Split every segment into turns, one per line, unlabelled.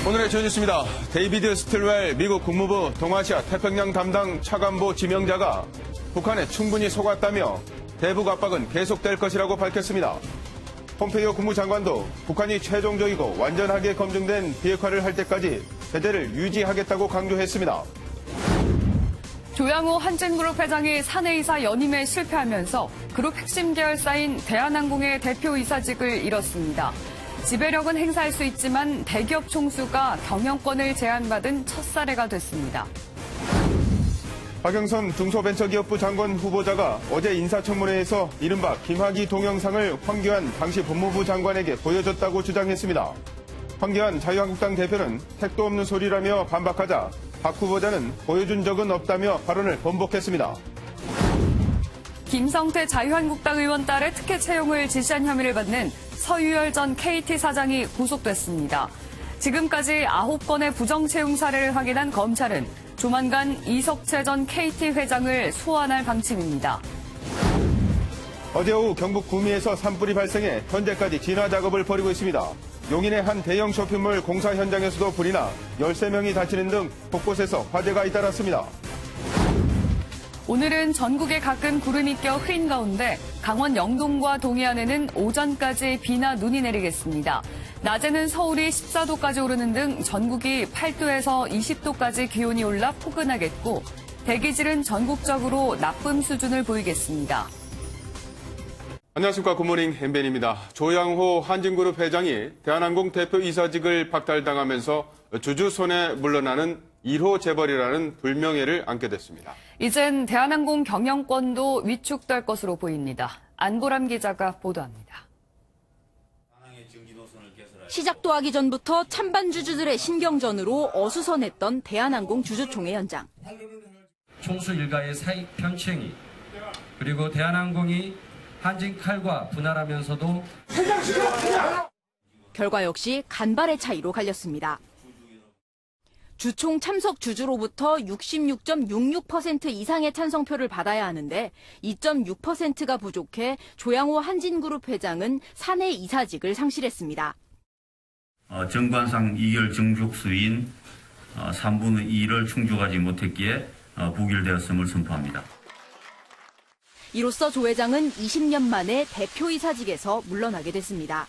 오늘의 주뉴스입니다. 데이비드 스틸웰 미국 국무부 동아시아 태평양 담당 차관보 지명자가 북한에 충분히 속았다며 대북 압박은 계속될 것이라고 밝혔습니다. 폼페이오 국무장관도 북한이 최종적이고 완전하게 검증된 비핵화를 할 때까지 제재를 유지하겠다고 강조했습니다.
조양호 한진그룹 회장이 사내이사 연임에 실패하면서 그룹 핵심 계열사인 대한항공의 대표이사직을 잃었습니다. 지배력은 행사할 수 있지만 대기업 총수가 경영권을 제한받은 첫 사례가 됐습니다.
박영선 중소벤처기업부 장관 후보자가 어제 인사청문회에서 이른바 김학의 동영상을 황교안 당시 법무부 장관에게 보여줬다고 주장했습니다. 황교안 자유한국당 대표는 택도 없는 소리라며 반박하자 박 후보자는 보여준 적은 없다며 발언을 번복했습니다.
김성태 자유한국당 의원 딸의 특혜 채용을 지시한 혐의를 받는 서유열 전 KT 사장이 구속됐습니다. 지금까지 9건의 부정채용 사례를 확인한 검찰은 조만간 이석채 전 KT 회장을 소환할 방침입니다.
어제 오후 경북 구미에서 산불이 발생해 현재까지 진화 작업을 벌이고 있습니다. 용인의 한 대형 쇼핑몰 공사 현장에서도 불이 나 13명이 다치는 등 곳곳에서 화재가 잇따랐습니다.
오늘은 전국에 가끔 구름이 껴 흐린 가운데 강원 영동과 동해안에는 오전까지 비나 눈이 내리겠습니다. 낮에는 서울이 14도까지 오르는 등 전국이 8도에서 20도까지 기온이 올라 포근하겠고 대기질은 전국적으로 나쁨 수준을 보이겠습니다.
안녕하십니까. 굿모닝 엠벤입니다. 조양호 한진그룹 회장이 대한항공 대표이사직을 박탈당하면서 주주 손에 물러나는 1호 재벌이라는 불명예를 안게 됐습니다.
이젠 대한항공 경영권도 위축될 것으로 보입니다. 안보람 기자가 보도합니다.
시작도 하기 전부터 찬반 주주들의 신경전으로 어수선했던 대한항공 주주총회 현장.
총수 일가의 사익 편취행위, 그리고 대한항공이 한진칼과 분할하면서도
결과 역시 간발의 차이로 갈렸습니다. 주총 참석 주주로부터 66.66% 이상의 찬성표를 받아야 하는데 2.6%가 부족해 조양호 한진그룹 회장은 사내 이사직을 상실했습니다.
정관상 이결 정족수인 3분의 2를 충족하지 못했기에 부결되었음을 선포합니다.
이로써 조 회장은 20년 만에 대표이사직에서 물러나게 됐습니다.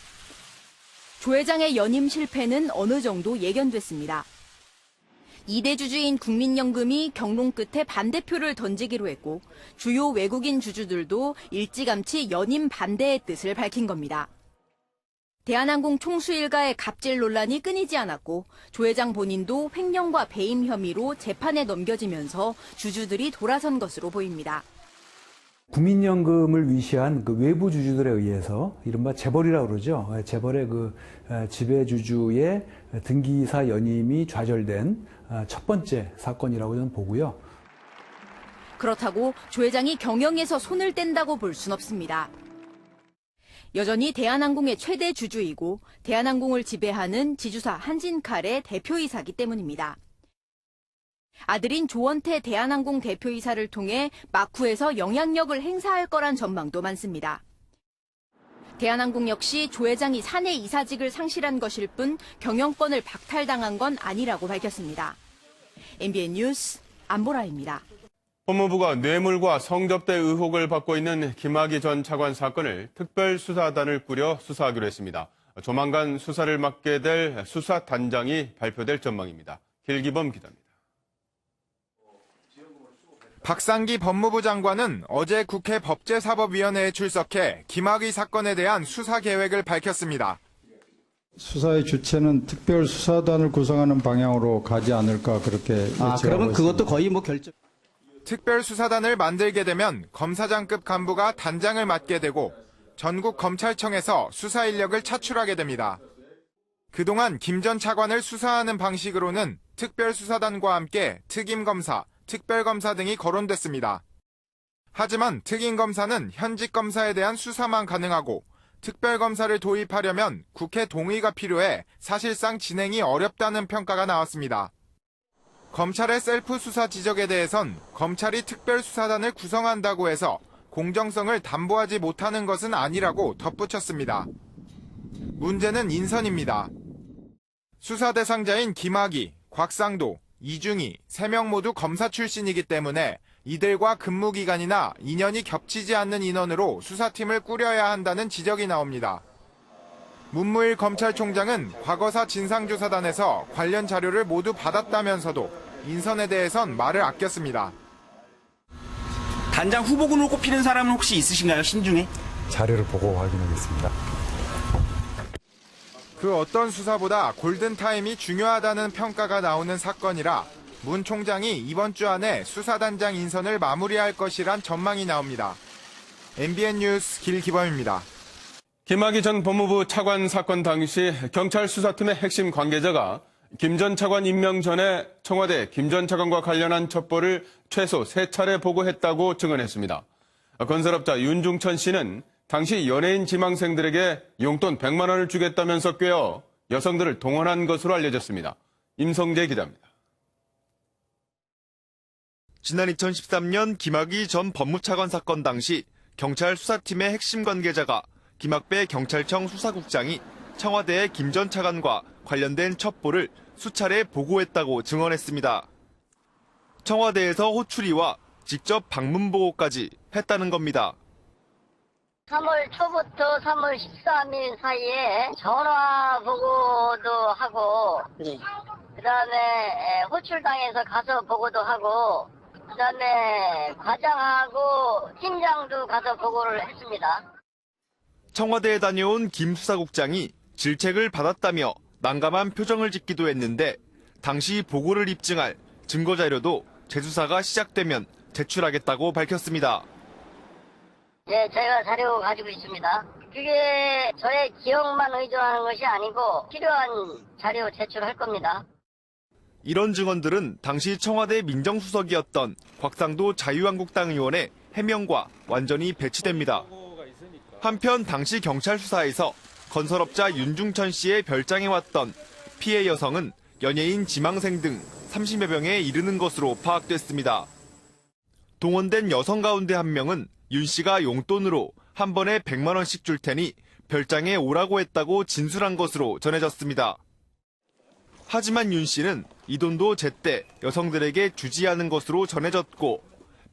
조 회장의 연임 실패는 어느 정도 예견됐습니다. 2대 주주인 국민연금이 경론 끝에 반대표를 던지기로 했고 주요 외국인 주주들도 일찌감치 연임 반대의 뜻을 밝힌 겁니다. 대한항공 총수 일가의 갑질 논란이 끊이지 않았고 조 회장 본인도 횡령과 배임 혐의로 재판에 넘겨지면서 주주들이 돌아선 것으로 보입니다.
국민연금을 위시한 그 외부 주주들에 의해서 이른바 재벌이라고 그러죠. 재벌의 그 지배주주의 등기이사 연임이 좌절된 첫 번째 사건이라고 저는 보고요.
그렇다고 조 회장이 경영에서 손을 뗀다고 볼 순 없습니다. 여전히 대한항공의 최대 주주이고 대한항공을 지배하는 지주사 한진칼의 대표이사기 때문입니다. 아들인 조원태 대한항공 대표이사를 통해 마쿠에서 영향력을 행사할 거란 전망도 많습니다. 대한항공 역시 조 회장이 사내 이사직을 상실한 것일 뿐 경영권을 박탈당한 건 아니라고 밝혔습니다. MBN 뉴스 안보라입니다.
법무부가 뇌물과 성접대 의혹을 받고 있는 김학의 전 차관 사건을 특별수사단을 꾸려 수사하기로 했습니다. 조만간 수사를 맡게 될 수사단장이 발표될 전망입니다. 길기범 기자입니다.
박상기 법무부 장관은 어제 국회 법제사법위원회에 출석해 김학의 사건에 대한 수사 계획을 밝혔습니다.
수사의 주체는 특별수사단을 구성하는 방향으로 가지 않을까 그렇게 예측하고
그러면 그것도
있습니다.
거의 결정.
특별수사단을 만들게 되면 검사장급 간부가 단장을 맡게 되고 전국 검찰청에서 수사 인력을 차출하게 됩니다. 그동안 김 전 차관을 수사하는 방식으로는 특별수사단과 함께 특임검사, 특별검사 등이 거론됐습니다. 하지만 특임검사는 현직 검사에 대한 수사만 가능하고 특별검사를 도입하려면 국회 동의가 필요해 사실상 진행이 어렵다는 평가가 나왔습니다. 검찰의 셀프 수사 지적에 대해선 검찰이 특별수사단을 구성한다고 해서 공정성을 담보하지 못하는 것은 아니라고 덧붙였습니다. 문제는 인선입니다. 수사 대상자인 김학의, 곽상도, 이중희 3명 모두 검사 출신이기 때문에 이들과 근무기간이나 인연이 겹치지 않는 인원으로 수사팀을 꾸려야 한다는 지적이 나옵니다. 문무일 검찰총장은 과거사 진상조사단에서 관련 자료를 모두 받았다면서도 인선에 대해선 말을 아꼈습니다.
단장 후보군으로 꼽히는 사람은 혹시 있으신가요? 신중에?
자료를 보고 확인하겠습니다.
그 어떤 수사보다 골든타임이 중요하다는 평가가 나오는 사건이라 문 총장이 이번 주 안에 수사단장 인선을 마무리할 것이란 전망이 나옵니다. MBN 뉴스 길기범입니다.
김학의 전 법무부 차관 사건 당시 경찰 수사팀의 핵심 관계자가 김 전 차관 임명 전에 청와대 김 전 차관과 관련한 첩보를 최소 3차례 보고했다고 증언했습니다. 건설업자 윤중천 씨는 당시 연예인 지망생들에게 용돈 100만 원을 주겠다면서 꿰어 여성들을 동원한 것으로 알려졌습니다. 임성재 기자입니다.
지난 2013년 김학의 전 법무차관 사건 당시 경찰 수사팀의 핵심 관계자가 김학배 경찰청 수사국장이 청와대의 김 전 차관과 관련된 첩보를 수차례 보고했다고 증언했습니다. 청와대에서 호출이와 직접 방문 보고까지 했다는 겁니다.
3월 초부터 3월 13일 사이에 전화 보고도 하고 그다음에 호출당해서 가서 보고도 하고 그다음에 과장하고 팀장도 가서 보고를 했습니다.
청와대에 다녀온 김 수사국장이 질책을 받았다며 난감한 표정을 짓기도 했는데 당시 보고를 입증할 증거자료도 재수사가 시작되면 제출하겠다고 밝혔습니다.
네, 제가 자료 가지고 있습니다. 그게 저의 기억만 의존하는 것이 아니고 필요한 자료 제출할 겁니다.
이런 증언들은 당시 청와대 민정수석이었던 곽상도 자유한국당 의원의 해명과 완전히 배치됩니다. 한편 당시 경찰 수사에서 건설업자 윤중천 씨의 별장에 왔던 피해 여성은 연예인 지망생 등 30여 명에 이르는 것으로 파악됐습니다. 동원된 여성 가운데 한 명은 윤 씨가 용돈으로 한 번에 100만 원씩 줄 테니 별장에 오라고 했다고 진술한 것으로 전해졌습니다. 하지만 윤 씨는 이 돈도 제때 여성들에게 주지 않은 것으로 전해졌고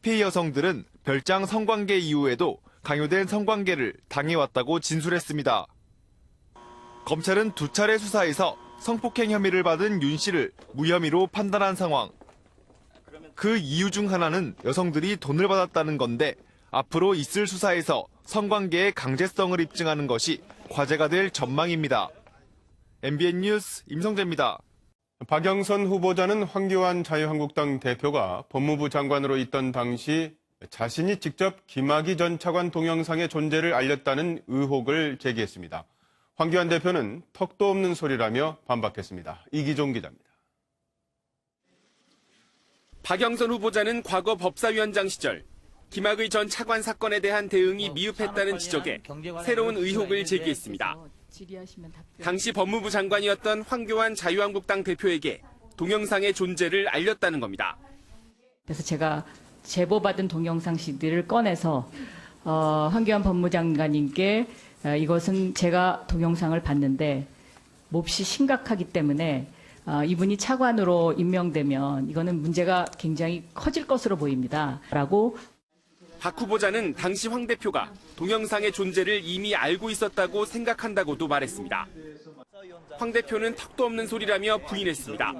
피해 여성들은 별장 성관계 이후에도 강요된 성관계를 당해왔다고 진술했습니다. 검찰은 2차례 수사에서 성폭행 혐의를 받은 윤 씨를 무혐의로 판단한 상황. 그 이유 중 하나는 여성들이 돈을 받았다는 건데 앞으로 있을 수사에서 성관계의 강제성을 입증하는 것이 과제가 될 전망입니다. MBN 뉴스 임성재입니다.
박영선 후보자는 황교안 자유한국당 대표가 법무부 장관으로 있던 당시 자신이 직접 김학의 전 차관 동영상의 존재를 알렸다는 의혹을 제기했습니다. 황교안 대표는 턱도 없는 소리라며 반박했습니다. 이기종 기자입니다.
박영선 후보자는 과거 법사위원장 시절 김학의 전 차관 사건에 대한 대응이 미흡했다는 지적에 새로운 의혹을 제기했습니다. 당시 법무부 장관이었던 황교안 자유한국당 대표에게 동영상의 존재를 알렸다는 겁니다.
그래서 제가 제보받은 동영상 CD를 꺼내서 황교안 법무장관님께 이것은 제가 동영상을 봤는데 몹시 심각하기 때문에 이분이 차관으로 임명되면 이거는 문제가 굉장히 커질 것으로 보입니다. 라고
박 후보자는 당시 황 대표가 동영상의 존재를 이미 알고 있었다고 생각한다고도 말했습니다. 황 대표는 턱도 없는 소리라며 부인했습니다.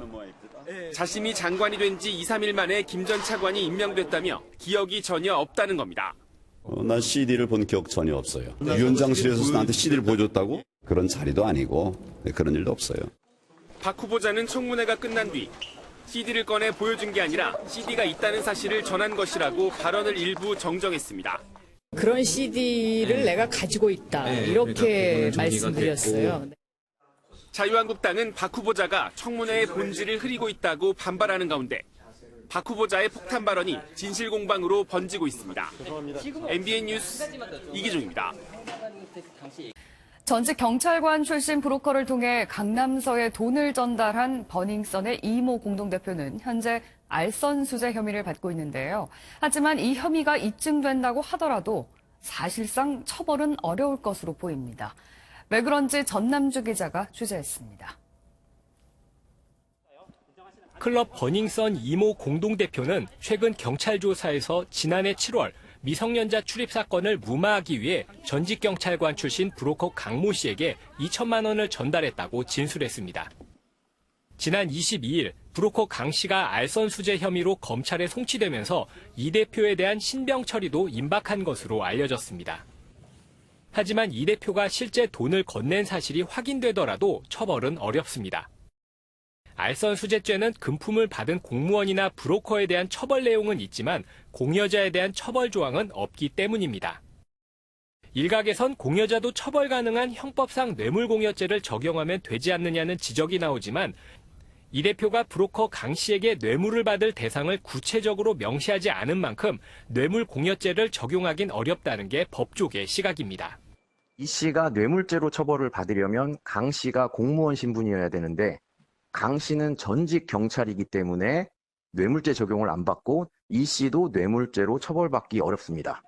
자신이 장관이 된 지 2, 3일 만에 김 전 차관이 임명됐다며 기억이 전혀 없다는 겁니다.
난 CD를 본 기억 전혀 없어요. 위원장실에서 나한테 CD를 보여줬다고? 그런 자리도 아니고 그런 일도 없어요.
박 후보자는 청문회가 끝난 뒤 CD를 꺼내 보여준 게 아니라 CD가 있다는 사실을 전한 것이라고 발언을 일부 정정했습니다.
그런 CD를 내가 가지고 있다. 이렇게 말씀드렸어요.
자유한국당은 박 후보자가 청문회의 본질을 흐리고 있다고 반발하는 가운데 박 후보자의 폭탄 발언이 진실 공방으로 번지고 있습니다. MBN 뉴스 이기종입니다.
전직 경찰관 출신 브로커를 통해 강남서에 돈을 전달한 버닝썬의 이모 공동대표는 현재 알선 수재 혐의를 받고 있는데요. 하지만 이 혐의가 입증된다고 하더라도 사실상 처벌은 어려울 것으로 보입니다. 왜 그런지 전남주 기자가 취재했습니다.
클럽 버닝썬 이모 공동대표는 최근 경찰 조사에서 지난해 7월 미성년자 출입 사건을 무마하기 위해 전직 경찰관 출신 브로커 강모 씨에게 2천만 원을 전달했다고 진술했습니다. 지난 22일 브로커 강 씨가 알선 수재 혐의로 검찰에 송치되면서 이 대표에 대한 신병 처리도 임박한 것으로 알려졌습니다. 하지만 이 대표가 실제 돈을 건넨 사실이 확인되더라도 처벌은 어렵습니다. 알선 수재죄는 금품을 받은 공무원이나 브로커에 대한 처벌 내용은 있지만 공여자에 대한 처벌 조항은 없기 때문입니다. 일각에선 공여자도 처벌 가능한 형법상 뇌물공여죄를 적용하면 되지 않느냐는 지적이 나오지만 이 대표가 브로커 강 씨에게 뇌물을 받을 대상을 구체적으로 명시하지 않은 만큼 뇌물공여죄를 적용하긴 어렵다는 게 법조계 시각입니다.
이 씨가 뇌물죄로 처벌을 받으려면 강 씨가 공무원 신분이어야 되는데 강 씨는 전직 경찰이기 때문에 뇌물죄 적용을 안 받고 이 씨도 뇌물죄로 처벌받기 어렵습니다.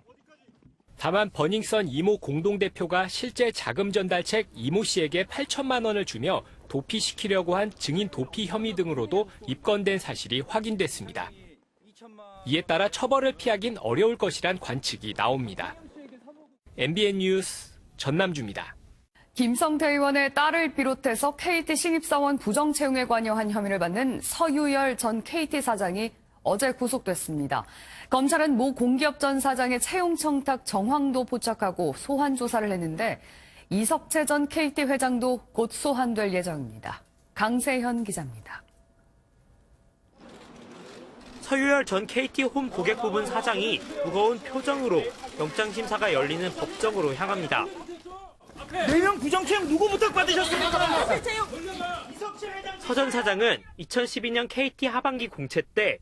다만 버닝썬 이모 공동대표가 실제 자금 전달책 이모 씨에게 8천만 원을 주며 도피시키려고 한 증인 도피 혐의 등으로도 입건된 사실이 확인됐습니다. 이에 따라 처벌을 피하긴 어려울 것이란 관측이 나옵니다. MBN 뉴스 전남주입니다.
김성태 의원의 딸을 비롯해서 KT 신입사원 부정채용에 관여한 혐의를 받는 서유열 전 KT 사장이 어제 구속됐습니다. 검찰은 모 공기업 전 사장의 채용 청탁 정황도 포착하고 소환 조사를 했는데 이석채 전 KT 회장도 곧 소환될 예정입니다. 강세현 기자입니다.
서유열 전 KT 홈 고객 부분 사장이 무거운 표정으로 영장심사가 열리는 법정으로 향합니다.
4명 부정채용 누구 부탁받으셨습니까?
서 전 사장은 2012년 KT 하반기 공채 때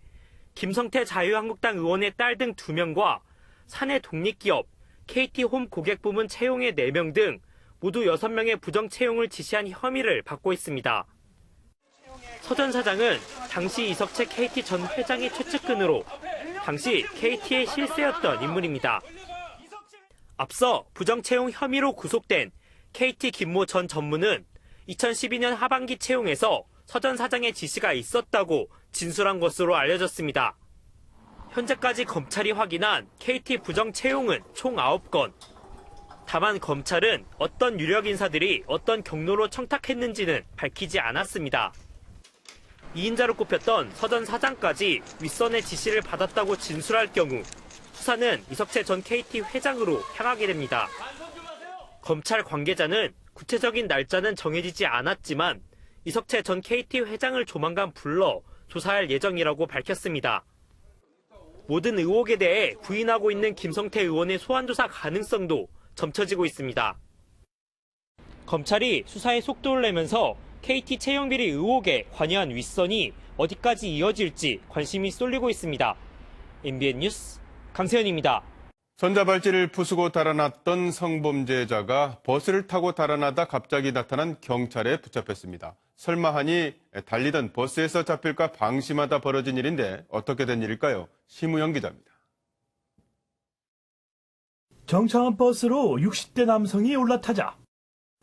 김성태 자유한국당 의원의 딸 등 2명과 사내 독립기업 KT 홈 고객 부문 채용의 4명 등 모두 6명의 부정채용을 지시한 혐의를 받고 있습니다. 서 전 사장은 당시 이석채 KT 전 회장의 최측근으로 당시 KT의 실세였던 인물입니다. 앞서 부정채용 혐의로 구속된 KT 김모 전 전무는 2012년 하반기 채용에서 서 전 사장의 지시가 있었다고 진술한 것으로 알려졌습니다. 현재까지 검찰이 확인한 KT 부정채용은 총 9건. 다만 검찰은 어떤 유력 인사들이 어떤 경로로 청탁했는지는 밝히지 않았습니다. 2인자로 꼽혔던 서 전 사장까지 윗선의 지시를 받았다고 진술할 경우 수사는 이석채 전 KT 회장으로 향하게 됩니다. 검찰 관계자는 구체적인 날짜는 정해지지 않았지만 이석채 전 KT 회장을 조만간 불러 조사할 예정이라고 밝혔습니다. 모든 의혹에 대해 부인하고 있는 김성태 의원의 소환조사 가능성도 점쳐지고 있습니다. 검찰이 수사에 속도를 내면서 KT 채용비리 의혹에 관여한 윗선이 어디까지 이어질지 관심이 쏠리고 있습니다. MBN 뉴스 강세현입니다.
전자발찌를 부수고 달아났던 성범죄자가 버스를 타고 달아나다 갑자기 나타난 경찰에 붙잡혔습니다. 설마 하니 달리던 버스에서 잡힐까 방심하다 벌어진 일인데 어떻게 된 일일까요? 심우영 기자입니다.
정차원 버스로 60대 남성이 올라타자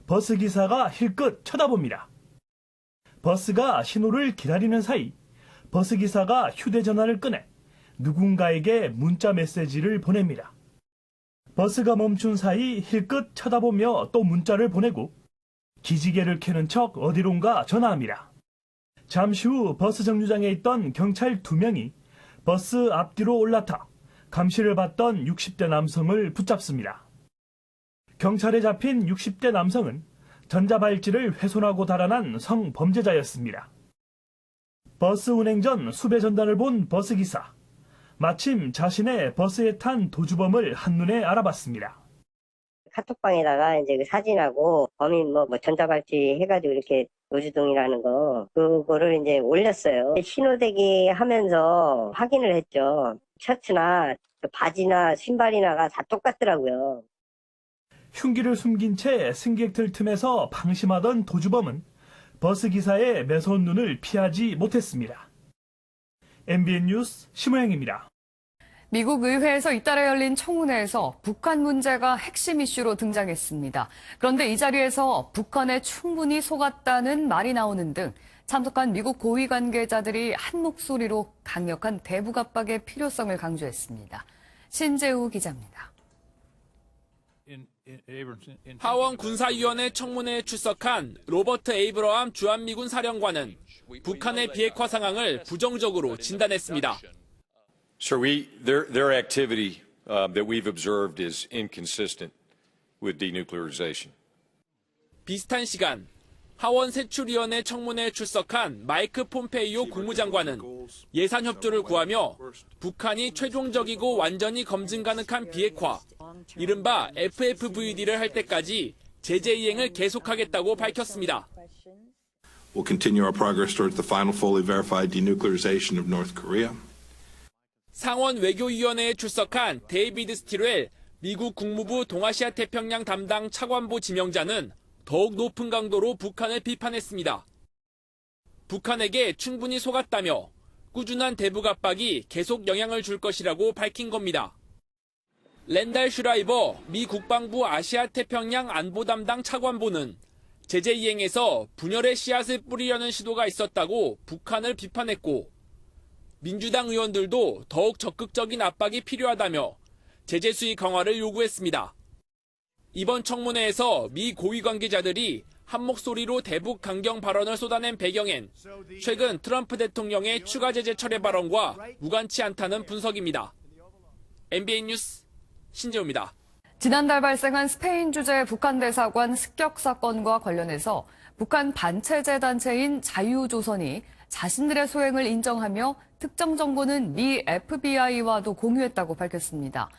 버스 기사가 힐끗 쳐다봅니다. 버스가 신호를 기다리는 사이 버스 기사가 휴대전화를 꺼내 누군가에게 문자 메시지를 보냅니다. 버스가 멈춘 사이 힐끗 쳐다보며 또 문자를 보내고 기지개를 켜는 척 어디론가 전화합니다. 잠시 후 버스 정류장에 있던 경찰 2명이 버스 앞뒤로 올라타 감시를 받던 60대 남성을 붙잡습니다. 경찰에 잡힌 60대 남성은 전자발찌를 훼손하고 달아난 성범죄자였습니다. 버스 운행 전 수배 전단을 본 버스기사. 마침 자신의 버스에 탄 도주범을 한눈에 알아봤습니다.
카톡방에다가 이제 그 사진하고 범인 뭐 전자발찌 해가지고 이렇게 노주동이라는 그거를 이제 올렸어요. 신호대기 하면서 확인을 했죠. 셔츠나 바지나 신발이나가 다 똑같더라고요.
흉기를 숨긴 채 승객들 틈에서 방심하던 도주범은 버스 기사의 매서운 눈을 피하지 못했습니다. MBN 뉴스 심우영입니다.
미국 의회에서 잇따라 열린 청문회에서 북한 문제가 핵심 이슈로 등장했습니다. 그런데 이 자리에서 북한에 충분히 속았다는 말이 나오는 등 참석한 미국 고위 관계자들이 한 목소리로 강력한 대북 압박의 필요성을 강조했습니다. 신재우 기자입니다.
하원 군사위원회 청문회에 출석한 로버트 에이브러함 주한미군 사령관은 북한의 비핵화 상황을 부정적으로 진단했습니다.
Sir, their activity that we've observed is inconsistent with denuclearization.
비슷한 시간 하원 세출위원회 청문회에 출석한 마이크 폼페이오 국무장관은 예산 협조를 구하며 북한이 최종적이고 완전히 검증 가능한 비핵화, 이른바 FFVD를 할 때까지 제재 이행을 계속하겠다고 밝혔습니다.
We'll continue our progress towards the final fully verified denuclearization of North Korea.
상원 외교위원회에 출석한 데이비드 스틸웰 미국 국무부 동아시아 태평양 담당 차관보 지명자는 더욱 높은 강도로 북한을 비판했습니다. 북한에게 충분히 속았다며 꾸준한 대북 압박이 계속 영향을 줄 것이라고 밝힌 겁니다. 랜달 슈라이버 미 국방부 아시아 태평양 안보 담당 차관보는 제재 이행에서 분열의 씨앗을 뿌리려는 시도가 있었다고 북한을 비판했고, 민주당 의원들도 더욱 적극적인 압박이 필요하다며 제재 수위 강화를 요구했습니다. 이번 청문회에서 미 고위 관계자들이 한 목소리로 대북 강경 발언을 쏟아낸 배경엔 최근 트럼프 대통령의 추가 제재 철회 발언과 무관치 않다는 분석입니다. MBN 뉴스 신재우입니다.
지난달 발생한 스페인 주재 북한 대사관 습격 사건과 관련해서 북한 반체제 단체인 자유조선이 자신들의 소행을 인정하며 특정 정보는 미 FBI와도 공유했다고 밝혔습니다.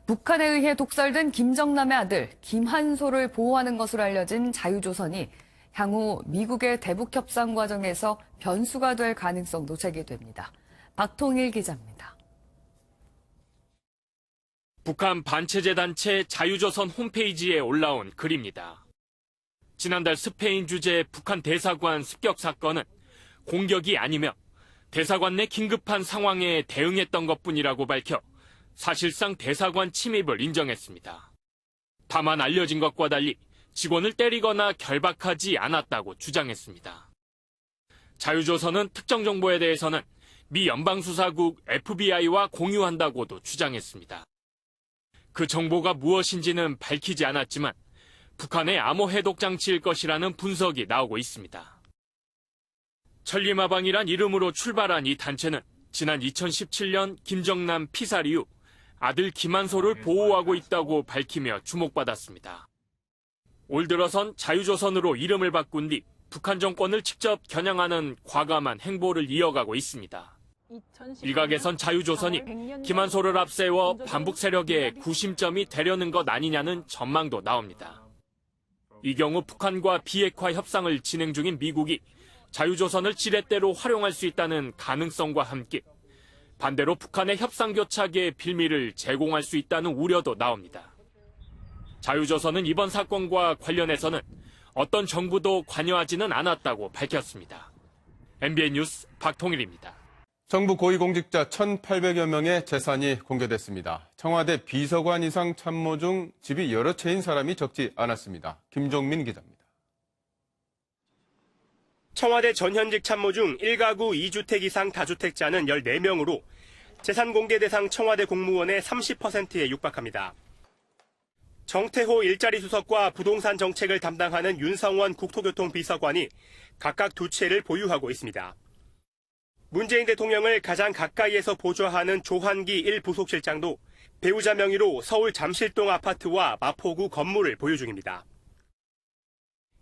북한에 의해 독살된 김정남의 아들 김한소를 보호하는 것으로 알려진 자유조선이 향후 미국의 대북 협상 과정에서 변수가 될 가능성도 제기됩니다. 박통일 기자입니다.
북한 반체제 단체 자유조선 홈페이지에 올라온 글입니다. 지난달 스페인 주재 북한 대사관 습격 사건은 공격이 아니며 대사관 내 긴급한 상황에 대응했던 것뿐이라고 밝혀 사실상 대사관 침입을 인정했습니다. 다만 알려진 것과 달리 직원을 때리거나 결박하지 않았다고 주장했습니다. 자유조선은 특정 정보에 대해서는 미 연방수사국 FBI와 공유한다고도 주장했습니다. 그 정보가 무엇인지는 밝히지 않았지만 북한의 암호 해독 장치일 것이라는 분석이 나오고 있습니다. 천리마방이란 이름으로 출발한 이 단체는 지난 2017년 김정남 피살 이후 아들 김한소를 보호하고 있다고 밝히며 주목받았습니다. 올 들어선 자유조선으로 이름을 바꾼 뒤 북한 정권을 직접 겨냥하는 과감한 행보를 이어가고 있습니다. 일각에선 자유조선이 김한소를 앞세워 반북 세력의 구심점이 되려는 것 아니냐는 전망도 나옵니다. 이 경우 북한과 비핵화 협상을 진행 중인 미국이 자유조선을 지렛대로 활용할 수 있다는 가능성과 함께 반대로 북한의 협상 교착의 빌미를 제공할 수 있다는 우려도 나옵니다. 자유조선은 이번 사건과 관련해서는 어떤 정부도 관여하지는 않았다고 밝혔습니다. MBN 뉴스 박통일입니다.
정부 고위공직자 1,800여 명의 재산이 공개됐습니다. 청와대 비서관 이상 참모 중 집이 여러 채인 사람이 적지 않았습니다. 김종민 기자입니다.
청와대 전현직 참모 중 1가구 2주택 이상 다주택자는 14명으로 재산 공개 대상 청와대 공무원의 30%에 육박합니다. 정태호 일자리 수석과 부동산 정책을 담당하는 윤성원 국토교통 비서관이 각각 2채를 보유하고 있습니다. 문재인 대통령을 가장 가까이에서 보좌하는 조한기 1부속실장도 배우자 명의로 서울 잠실동 아파트와 마포구 건물을 보유 중입니다.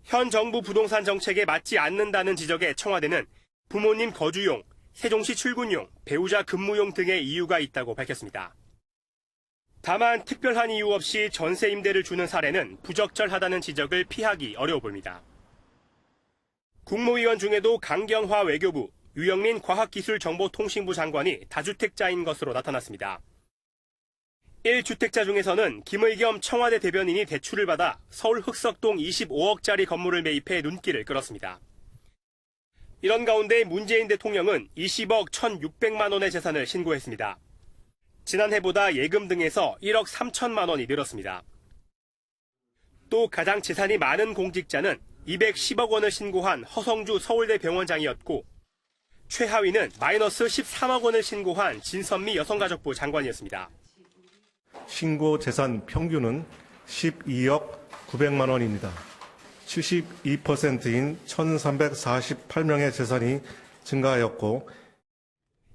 현 정부 부동산 정책에 맞지 않는다는 지적에 청와대는 부모님 거주용, 세종시 출근용, 배우자 근무용 등의 이유가 있다고 밝혔습니다. 다만 특별한 이유 없이 전세 임대를 주는 사례는 부적절하다는 지적을 피하기 어려워 보입니다. 국무위원 중에도 강경화 외교부, 유영민 과학기술정보통신부 장관이 다주택자인 것으로 나타났습니다. 1주택자 중에서는 김의겸 청와대 대변인이 대출을 받아 서울 흑석동 25억짜리 건물을 매입해 눈길을 끌었습니다. 이런 가운데 문재인 대통령은 20억 1,600만 원의 재산을 신고했습니다. 지난해보다 예금 등에서 1억 3천만 원이 늘었습니다. 또 가장 재산이 많은 공직자는 210억 원을 신고한 허성주 서울대 병원장이었고 최하위는 마이너스 13억 원을 신고한 진선미 여성가족부 장관이었습니다.
신고 재산 평균은 12억 900만 원입니다. 72%인 1,348명의 재산이 증가하였고,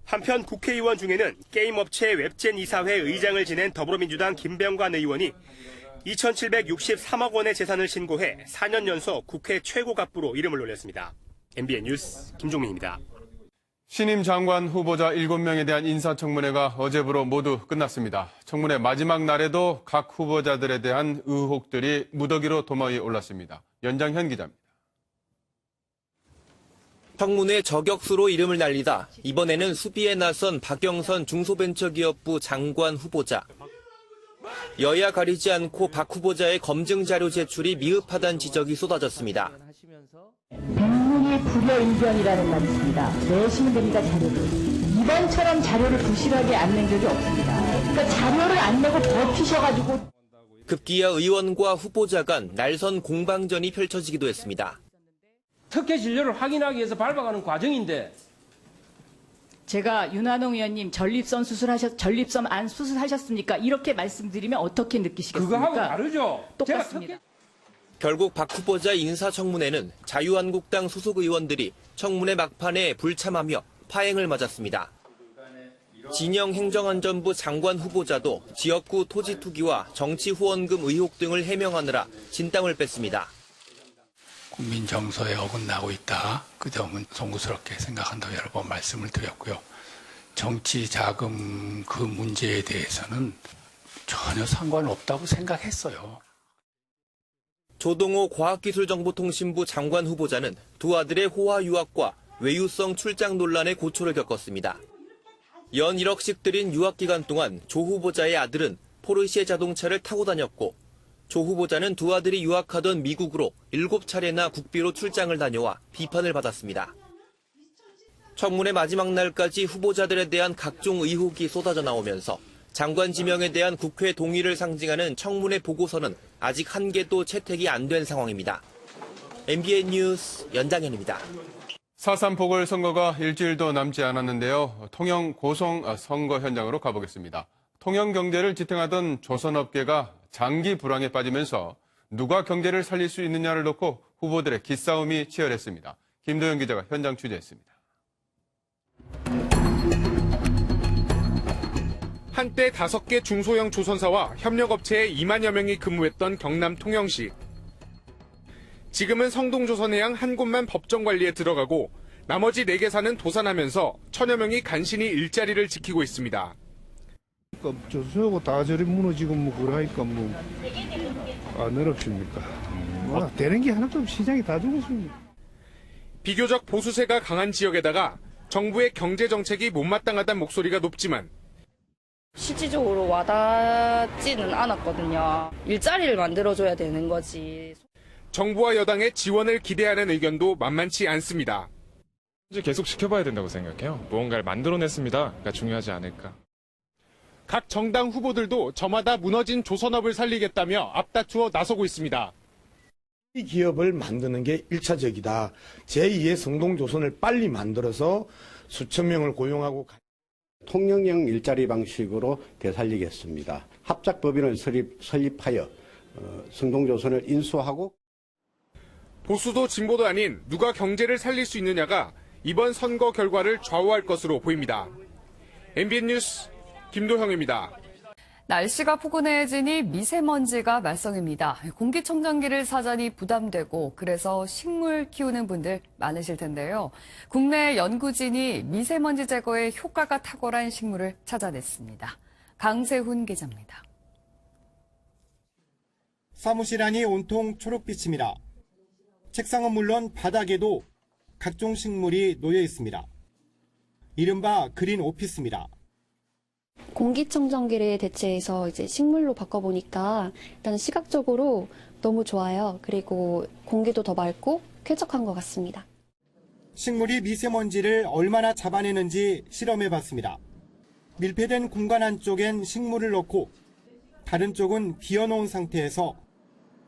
한편 국회의원 중에는 게임업체 웹젠 이사회 의장을 지낸 더불어민주당 김병관 의원이 2,763억 원의 재산을 신고해 4년 연속 국회 최고갑부로 이름을 올렸습니다. MBN 뉴스 김종민입니다.
신임 장관 후보자 7명에 대한 인사청문회가 어제부로 모두 끝났습니다. 청문회 마지막 날에도 각 후보자들에 대한 의혹들이 무더기로 도마 위에 올랐습니다. 연장현 기자입니다.
청문회 저격수로 이름을 날리다 이번에는 수비에 나선 박영선 중소벤처기업부 장관 후보자. 여야 가리지 않고 박 후보자의 검증 자료 제출이 미흡하다는 지적이 쏟아졌습니다.
백문이 불여일견이라는 말이 있습니다. 내시면 됩니다, 자료를. 이번처럼 자료를 부실하게 안 낸 적이 없습니다. 그러니까 자료를 안 내고 버티셔가지고.
급기야 의원과 후보자 간 날선 공방전이 펼쳐지기도 했습니다.
특혜 진료를 확인하기 위해서 밟아가는 과정인데.
제가 윤한홍 의원님 전립선 안 수술하셨습니까? 이렇게 말씀드리면 어떻게 느끼시겠습니까?
그거하고 다르죠.
똑같습니다.
결국 박 후보자 인사청문회는 자유한국당 소속 의원들이 청문회 막판에 불참하며 파행을 맞았습니다. 진영 행정안전부 장관 후보자도 지역구 토지 투기와 정치 후원금 의혹 등을 해명하느라 진땀을 뺐습니다.
국민 정서에 어긋나고 있다. 그 점은 송구스럽게 생각한다고 여러 번 말씀을 드렸고요. 정치 자금 그 문제에 대해서는 전혀 상관없다고 생각했어요.
조동호 과학기술정보통신부 장관 후보자는 두 아들의 호화 유학과 외유성 출장 논란에 고초를 겪었습니다. 연 1억씩 들인 유학 기간 동안 조 후보자의 아들은 포르쉐 자동차를 타고 다녔고 조 후보자는 두 아들이 유학하던 미국으로 7차례나 국비로 출장을 다녀와 비판을 받았습니다. 청문회 마지막 날까지 후보자들에 대한 각종 의혹이 쏟아져 나오면서 장관 지명에 대한 국회 동의를 상징하는 청문회 보고서는 아직 한 개도 채택이 안 된 상황입니다. MBN 뉴스 연장현입니다.
4.3 보궐선거가 일주일도 남지 않았는데요. 통영 고성 선거 현장으로 가보겠습니다. 통영 경제를 지탱하던 조선업계가 장기 불황에 빠지면서 누가 경제를 살릴 수 있느냐를 놓고 후보들의 기싸움이 치열했습니다. 김도영 기자가 현장 취재했습니다.
한때 5개 중소형 조선사와 협력업체에 2만여 명이 근무했던 경남 통영시. 지금은 성동조선해양 한 곳만 법정 관리에 들어가고 나머지 4개 사는 도산하면서 1000여 명이 간신히 일자리를 지키고 있습니다.
조선하고 다 저리 무너지고 그러니까 안 어렵습니까? 되는 게 하나도 없이 시장이 다 죽었습니다.
비교적 보수세가 강한 지역에다가 정부의 경제정책이 못마땅하다는 목소리가 높지만
실질적으로 와닿지는 않았거든요. 일자리를 만들어줘야 되는 거지.
정부와 여당의 지원을 기대하는 의견도 만만치 않습니다.
이제 계속 지켜봐야 된다고 생각해요. 무언가를 만들어냈습니다가 중요하지 않을까.
각 정당 후보들도 저마다 무너진 조선업을 살리겠다며 앞다투어 나서고 있습니다.
이 기업을 만드는 게 1차적이다. 제2의 성동조선을 빨리 만들어서 수천 명을 고용하고
통영형 일자리 방식으로 되살리겠습니다. 합작법인을 설립하여 성동조선을 인수하고
보수도 진보도 아닌 누가 경제를 살릴 수 있느냐가 이번 선거 결과를 좌우할 것으로 보입니다. MBN 뉴스 김도형입니다.
날씨가 포근해지니 미세먼지가 말썽입니다. 공기청정기를 사자니 부담되고 그래서 식물 키우는 분들 많으실 텐데요. 국내 연구진이 미세먼지 제거에 효과가 탁월한 식물을 찾아냈습니다. 강세훈 기자입니다.
사무실 안이 온통 초록빛입니다. 책상은 물론 바닥에도 각종 식물이 놓여 있습니다. 이른바 그린 오피스입니다.
공기청정기를 대체해서 이제 식물로 바꿔보니까 일단 시각적으로 너무 좋아요. 그리고 공기도 더 맑고 쾌적한 것 같습니다.
식물이 미세먼지를 얼마나 잡아내는지 실험해봤습니다. 밀폐된 공간 한쪽엔 식물을 넣고 다른 쪽은 비워놓은 상태에서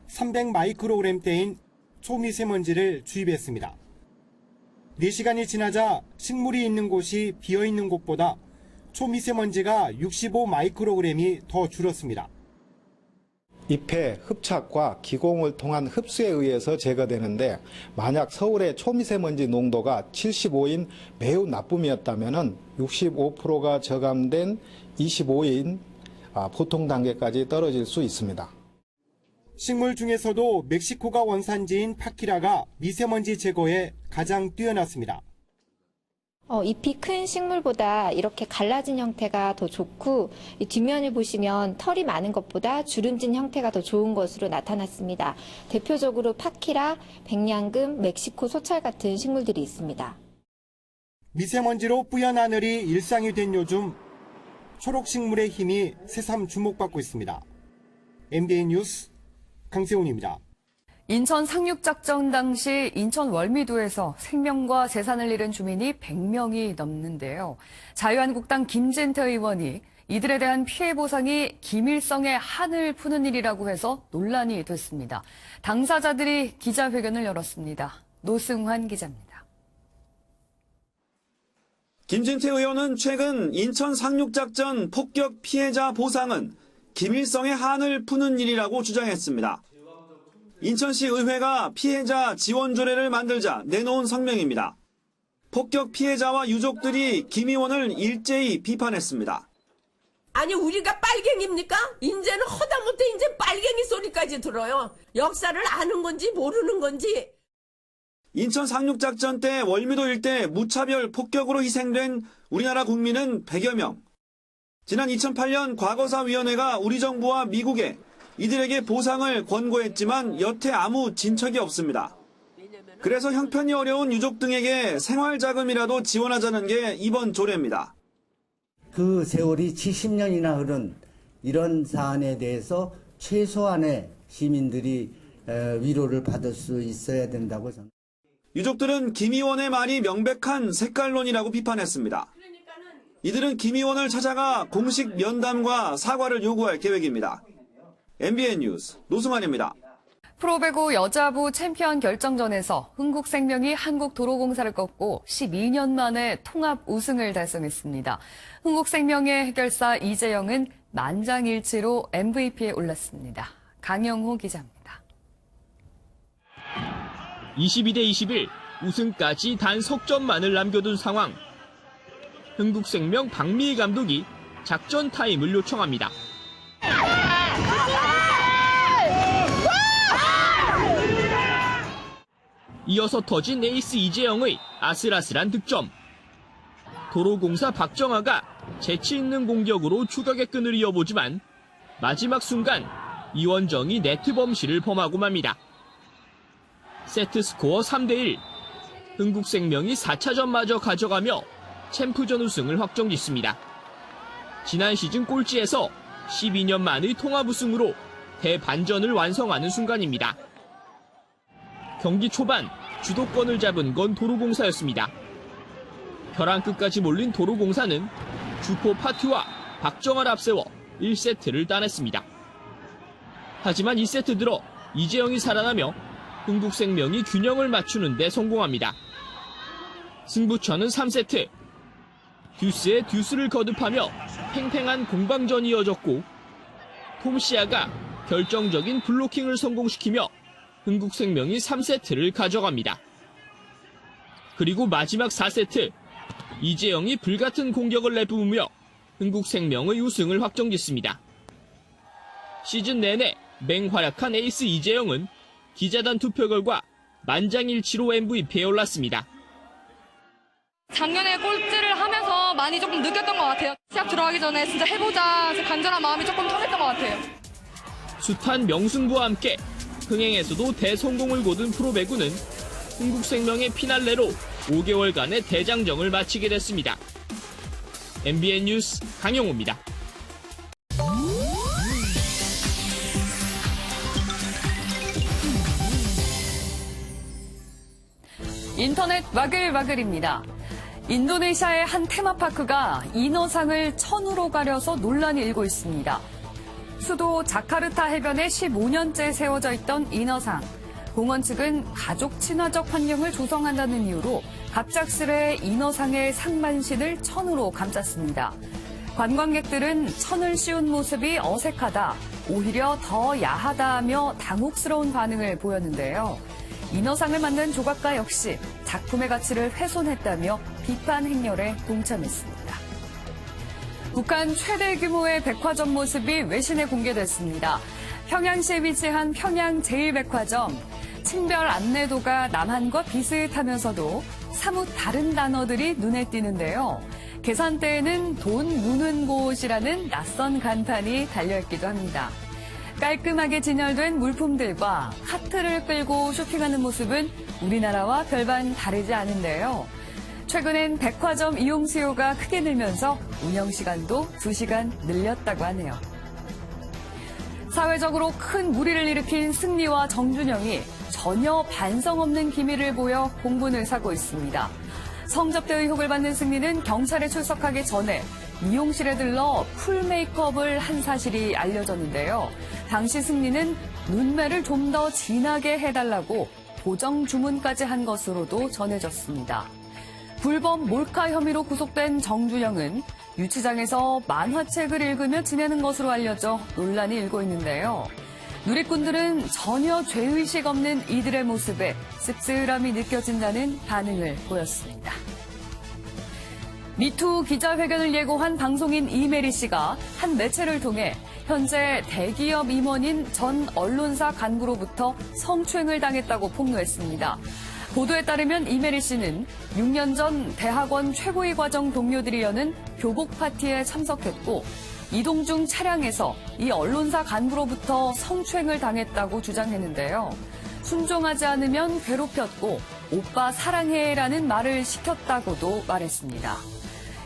300 마이크로그램대인 초미세먼지를 주입했습니다. 4시간이 지나자 식물이 있는 곳이 비어있는 곳보다 초미세먼지가 65 마이크로그램이 더 줄었습니다.
잎의 흡착과 기공을 통한 흡수에 의해서 제거되는데 만약 서울의 초미세먼지 농도가 75인 매우 나쁨이었다면 65%가 저감된 25인 보통 단계까지 떨어질 수 있습니다.
식물 중에서도 멕시코가 원산지인 파키라가 미세먼지 제거에 가장 뛰어났습니다.
잎이 큰 식물보다 이렇게 갈라진 형태가 더 좋고 이 뒷면을 보시면 털이 많은 것보다 주름진 형태가 더 좋은 것으로 나타났습니다. 대표적으로 파키라, 백냥금, 멕시코 소찰 같은 식물들이 있습니다.
미세먼지로 뿌연 하늘이 일상이 된 요즘 초록식물의 힘이 새삼 주목받고 있습니다. MBN 뉴스 강세훈입니다.
인천 상륙작전 당시 인천 월미도에서 생명과 재산을 잃은 주민이 100명이 넘는데요. 자유한국당 김진태 의원이 이들에 대한 피해 보상이 김일성의 한을 푸는 일이라고 해서 논란이 됐습니다. 당사자들이 기자회견을 열었습니다. 노승환 기자입니다.
김진태 의원은 최근 인천 상륙작전 폭격 피해자 보상은 김일성의 한을 푸는 일이라고 주장했습니다. 인천시 의회가 피해자 지원 조례를 만들자 내놓은 성명입니다. 폭격 피해자와 유족들이 김 의원을 일제히 비판했습니다.
아니 우리가 빨갱입니까? 이제는 허다못해 이제 빨갱이 소리까지 들어요. 역사를 아는 건지 모르는 건지.
인천 상륙작전 때 월미도 일대 무차별 폭격으로 희생된 우리나라 국민은 100여 명. 지난 2008년 과거사위원회가 우리 정부와 미국에 이들에게 보상을 권고했지만 여태 아무 진척이 없습니다. 그래서 형편이 어려운 유족 등에게 생활자금이라도 지원하자는 게 이번 조례입니다.
그 세월이 70년이나 흐른 이런 사안에 대해서 최소한의 시민들이 위로를 받을 수 있어야 된다고 저는.
유족들은 김 의원의 말이 명백한 색깔론이라고 비판했습니다. 이들은 김 의원을 찾아가 공식 면담과 사과를 요구할 계획입니다. MBN 뉴스 노승환입니다.
프로배구 여자부 챔피언 결정전에서 흥국생명이 한국도로공사를 꺾고 12년 만에 통합 우승을 달성했습니다. 흥국생명의 해결사 이재영은 만장일치로 MVP에 올랐습니다. 강영호 기자입니다.
22대 21 우승까지 단 석점만을 남겨둔 상황. 흥국생명 박미희 감독이 작전 타임을 요청합니다. 이어서 터진 에이스 이재영의 아슬아슬한 득점. 도로공사 박정아가 재치 있는 공격으로 추격의 끈을 이어보지만 마지막 순간 이원정이 네트 범실을 범하고 맙니다. 세트 스코어 3대1. 흥국생명이 4차전마저 가져가며 챔프전 우승을 확정짓습니다. 지난 시즌 꼴찌에서 12년 만의 통합 우승으로 대반전을 완성하는 순간입니다. 경기 초반 주도권을 잡은 건 도로공사였습니다. 벼랑 끝까지 몰린 도로공사는 주포 파티와 박정아를 앞세워 1세트를 따냈습니다. 하지만 2세트 들어 이재영이 살아나며 흥국생명이 균형을 맞추는 데 성공합니다. 승부처는 3세트. 듀스에 듀스를 거듭하며 팽팽한 공방전이 이어졌고 톰시아가 결정적인 블로킹을 성공시키며 흥국생명이 3세트를 가져갑니다. 그리고 마지막 4세트, 이재영이 불같은 공격을 내뿜으며 흥국생명의 우승을 확정짓습니다. 시즌 내내 맹활약한 에이스 이재영은 기자단 투표 결과 만장일치로 MVP에 올랐습니다.
작년에 꼴찌를 하면서 많이 조금 느꼈던 것 같아요. 시합 들어가기 전에 진짜 해보자 간절한 마음이 조금 통했던 것 같아요.
숱한 명승부와 함께 흥행에서도 대성공을 거둔 프로배구는 흥국생명의 피날레로 5개월간의 대장정을 마치게 됐습니다. MBN 뉴스 강영호입니다.
인터넷 와글와글입니다. 인도네시아의 한 테마파크가 인어상을 천으로 가려서 논란이 일고 있습니다. 수도 자카르타 해변에 15년째 세워져 있던 인어상. 공원 측은 가족 친화적 환경을 조성한다는 이유로 갑작스레 인어상의 상반신을 천으로 감쌌습니다. 관광객들은 천을 씌운 모습이 어색하다, 오히려 더 야하다며 당혹스러운 반응을 보였는데요. 인어상을 만든 조각가 역시 작품의 가치를 훼손했다며 비판 행렬에 동참했습니다. 북한 최대 규모의 백화점 모습이 외신에 공개됐습니다. 평양시에 위치한 평양 제1백화점. 층별 안내도가 남한과 비슷하면서도 사뭇 다른 단어들이 눈에 띄는데요. 계산대에는 돈 무는 곳이라는 낯선 간판이 달려있기도 합니다. 깔끔하게 진열된 물품들과 카트를 끌고 쇼핑하는 모습은 우리나라와 별반 다르지 않은데요. 최근엔 백화점 이용 수요가 크게 늘면서 운영 시간도 2시간 늘렸다고 하네요. 사회적으로 큰 무리를 일으킨 승리와 정준영이 전혀 반성 없는 기미를 보여 공분을 사고 있습니다. 성접대 의혹을 받는 승리는 경찰에 출석하기 전에 미용실에 들러 풀 메이크업을 한 사실이 알려졌는데요. 당시 승리는 눈매를 좀 더 진하게 해달라고 보정 주문까지 한 것으로도 전해졌습니다. 불법 몰카 혐의로 구속된 정준영은 유치장에서 만화책을 읽으며 지내는 것으로 알려져 논란이 일고 있는데요. 누리꾼들은 전혀 죄의식 없는 이들의 모습에 씁쓸함이 느껴진다는 반응을 보였습니다. 미투 기자회견을 예고한 방송인 이메리 씨가 한 매체를 통해 현재 대기업 임원인 전 언론사 간부로부터 성추행을 당했다고 폭로했습니다. 보도에 따르면 이메리 씨는 6년 전 대학원 최고위 과정 동료들이 여는 교복 파티에 참석했고 이동 중 차량에서 이 언론사 간부로부터 성추행을 당했다고 주장했는데요. 순종하지 않으면 괴롭혔고 오빠 사랑해라는 말을 시켰다고도 말했습니다.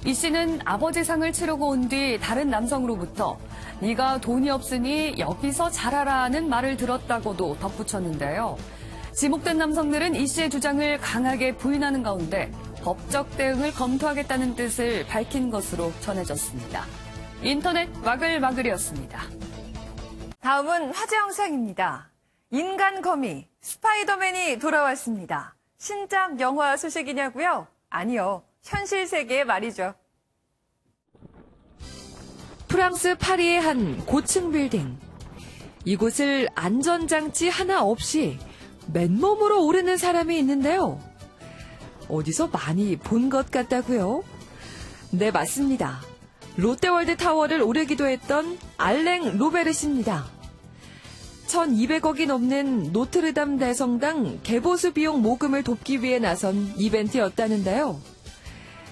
이 씨는 아버지 상을 치르고 온 뒤 다른 남성으로부터 네가 돈이 없으니 여기서 자라라는 말을 들었다고도 덧붙였는데요. 지목된 남성들은 이 씨의 주장을 강하게 부인하는 가운데 법적 대응을 검토하겠다는 뜻을 밝힌 것으로 전해졌습니다. 인터넷 와글와글이었습니다.
다음은 화제 영상입니다. 인간 거미 스파이더맨이 돌아왔습니다. 신작 영화 소식이냐고요? 아니요. 현실 세계의 말이죠.
프랑스 파리의 한 고층 빌딩. 이곳을 안전장치 하나 없이 맨몸으로 오르는 사람이 있는데요. 어디서 많이 본 것 같다고요? 네, 맞습니다. 롯데월드 타워를 오르기도 했던 알랭 로베르씨입니다. 1,200억이 넘는 노트르담 대성당 개보수 비용 모금을 돕기 위해 나선 이벤트였다는데요.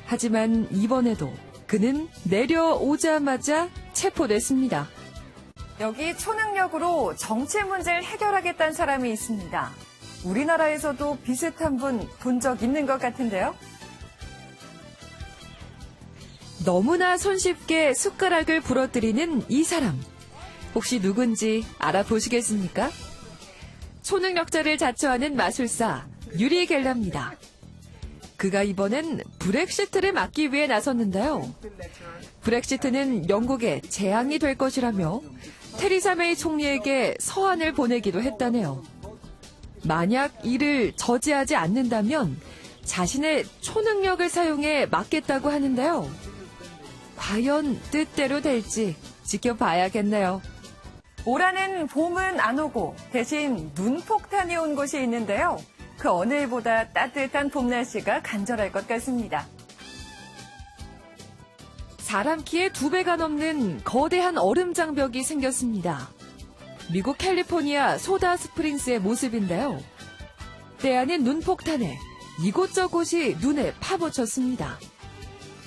하지만 이번에도 그는 내려오자마자 체포됐습니다.
여기 초능력으로 정치 문제를 해결하겠다는 사람이 있습니다. 우리나라에서도 비슷한 분 본 적 있는 것 같은데요.
너무나 손쉽게 숟가락을 부러뜨리는 이 사람. 혹시 누군지 알아보시겠습니까? 초능력자를 자처하는 마술사 유리 겔라입니다. 그가 이번엔 브렉시트를 막기 위해 나섰는데요. 브렉시트는 영국의 재앙이 될 것이라며 테리사 메이 총리에게 서한을 보내기도 했다네요. 만약 이를 저지하지 않는다면 자신의 초능력을 사용해 막겠다고 하는데요. 과연 뜻대로 될지 지켜봐야겠네요.
올해는 봄은 안 오고 대신 눈폭탄이 온 곳이 있는데요. 그 어느 해보다 따뜻한 봄 날씨가 간절할 것 같습니다.
사람 키의 2배가 넘는 거대한 얼음 장벽이 생겼습니다. 미국 캘리포니아 소다 스프링스의 모습인데요. 때 아닌 눈폭탄에 이곳저곳이 눈에 파묻혔습니다.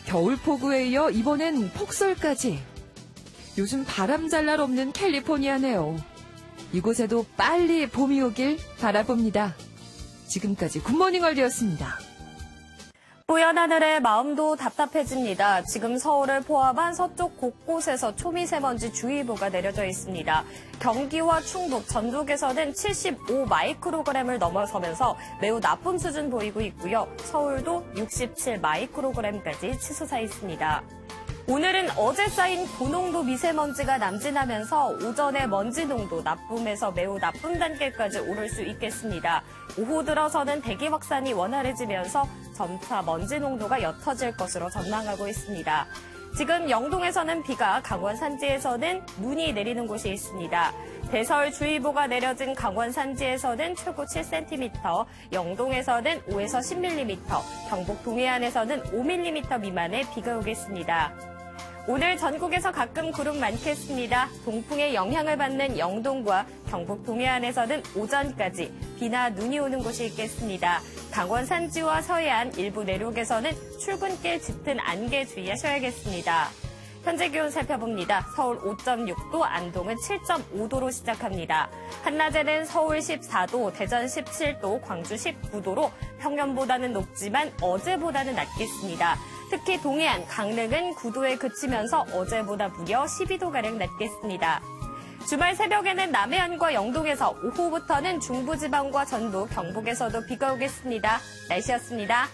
겨울폭우에 이어 이번엔 폭설까지. 요즘 바람 잘 날 없는 캘리포니아네요. 이곳에도 빨리 봄이 오길 바라봅니다. 지금까지 굿모닝 월드였습니다.
뿌연 하늘에 마음도 답답해집니다. 지금 서울을 포함한 서쪽 곳곳에서 초미세먼지 주의보가 내려져 있습니다. 경기와 충북, 전북에서는 75 마이크로그램을 넘어서면서 매우 나쁨 수준 보이고 있고요. 서울도 67 마이크로그램까지 치솟아 있습니다. 오늘은 어제 쌓인 고농도 미세먼지가 남진하면서 오전에 먼지 농도 나쁨에서 매우 나쁨 단계까지 오를 수 있겠습니다. 오후 들어서는 대기 확산이 원활해지면서 점차 먼지 농도가 옅어질 것으로 전망하고 있습니다. 지금 영동에서는 비가, 강원 산지에서는 눈이 내리는 곳이 있습니다. 대설주의보가 내려진 강원 산지에서는 최고 7cm, 영동에서는 5에서 10mm, 경북 동해안에서는 5mm 미만의 비가 오겠습니다. 오늘 전국에서 가끔 구름 많겠습니다. 동풍의 영향을 받는 영동과 경북 동해안에서는 오전까지 비나 눈이 오는 곳이 있겠습니다. 강원 산지와 서해안 일부 내륙에서는 출근길 짙은 안개 주의하셔야겠습니다. 현재 기온 살펴봅니다. 서울 5.6도, 안동은 7.5도로 시작합니다. 한낮에는 서울 14도, 대전 17도, 광주 19도로 평년보다는 높지만 어제보다는 낮겠습니다. 특히 동해안, 강릉은 9도에 그치면서 어제보다 무려 12도가량 낮겠습니다. 주말 새벽에는 남해안과 영동에서, 오후부터는 중부지방과 전북, 경북에서도 비가 오겠습니다. 날씨였습니다.